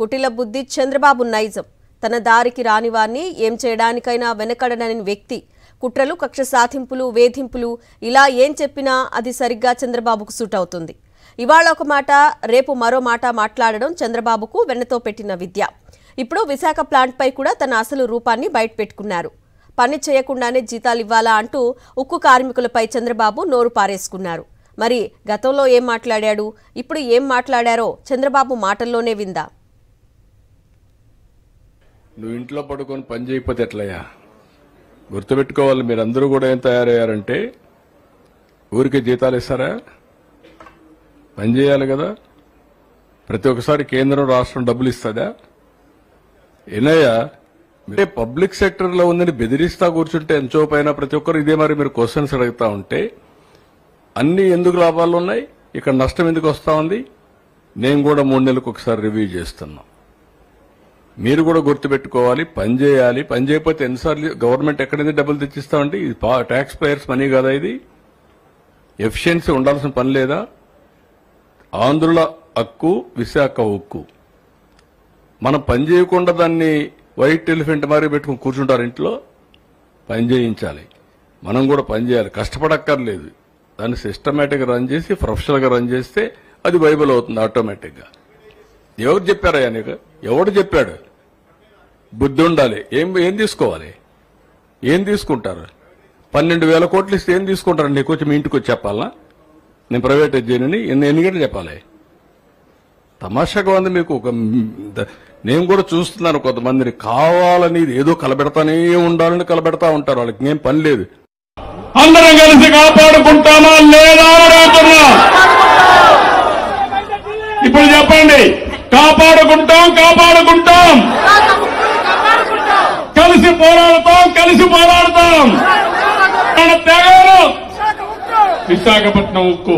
కుటిల బుద్ధి చంద్రబాబు నైజం. తన దారికి రాని వారిని ఏం చేయడానికైనా వెనకడనని వ్యక్తి. కుట్రలు, కక్ష సాధింపులు, వేధింపులు ఇలా ఏం చెప్పినా అది సరిగ్గా చంద్రబాబుకు సూట్ అవుతుంది. ఇవాళ ఒక మాట, రేపు మరో మాట మాట్లాడడం చంద్రబాబుకు వెన్నతో పెట్టిన విద్య. ఇప్పుడు విశాఖ ప్లాంట్పై కూడా తన అసలు రూపాన్ని బయటపెట్టుకున్నారు. పని చేయకుండానే జీతాలు ఇవ్వాలా అంటూ ఉక్కు కార్మికులపై చంద్రబాబు నోరు పారేసుకున్నారు. మరి గతంలో ఏం మాట్లాడాడు, ఇప్పుడు ఏం మాట్లాడారో చంద్రబాబు మాటల్లోనే విందా. నువ్వు ఇంట్లో పడుకొని పని చేయకపోతే ఎట్లయ్యా? గుర్తుపెట్టుకోవాలి, మీరందరూ కూడా ఏం తయారయ్యారంటే ఊరికి జీతాలు ఇస్తారా? పని చేయాలి కదా. ప్రతి ఒక్కసారి కేంద్రం రాష్ట్రం డబ్బులు ఇస్తుందా? ఏనయ్యా, మీరే పబ్లిక్ సెక్టర్లో ఉందని బెదిరిస్తా కూర్చుంటే ఎంతో పైన ప్రతి ఒక్కరు ఇదే మరి మీరు క్వశ్చన్స్ అడుగుతా ఉంటే అన్ని ఎందుకు లాభాలు ఉన్నాయి, ఇక్కడ నష్టం ఎందుకు వస్తా ఉంది? నేను కూడా 3 నెలలకు ఒకసారి రివ్యూ చేస్తున్నా. మీరు కూడా గుర్తుపెట్టుకోవాలి, పని చేయాలి. పని చేయకపోతే ఎన్నిసార్లు గవర్నమెంట్ ఎక్కడి నుంచి డబ్బులు తెచ్చిస్తామండి? ఇది ట్యాక్స్ పేయర్స్ మనీ కదా. ఇది ఎఫిషియన్సీ ఉండాల్సిన పని లేదా? ఆంధ్రుల హక్కు, విశాఖ ఉక్కు. మనం పని చేయకుండా దాన్ని వైట్ ఎలిఫెంట్ మారి పెట్టుకుని కూర్చుంటారు ఇంట్లో. పని చేయించాలి, మనం కూడా పని చేయాలి. కష్టపడక్కర్లేదు, దాన్ని సిస్టమేటిక్గా రన్ చేసి ప్రొఫెషనల్గా రన్ చేస్తే అది వైబుల్ అవుతుంది ఆటోమేటిక్గా. ఎవరు చెప్పారయ్యా నీకు? ఎవడు చెప్పాడు? బుద్ధి ఉండాలి. ఏం తీసుకోవాలి? ఏం తీసుకుంటారు? 12,000 కోట్లు ఇస్తే ఏం తీసుకుంటారు? నీకు వచ్చి మీ ఇంటికి వచ్చి చెప్పాలా? నేను ప్రైవేటైజ్ చేయనని ఎన్ని గంటలు చెప్పాలి? తమాషాగా ఉంది మీకు. నేను కూడా చూస్తున్నాను, కొంతమందిని కావాలని ఏదో కలబెడతానే ఉండాలని కలబెడతా ఉంటారు. వాళ్ళకి ఏం పని లేదు. అందరం కలిసి కాపాడుకుంటామా లేదా అడుగుతున్నా. ఇప్పుడు చెప్పండి, కాపాడుకుంటాం కలిసి పోరాడతాం. తెగలు విశాఖపట్నం ఉక్కు.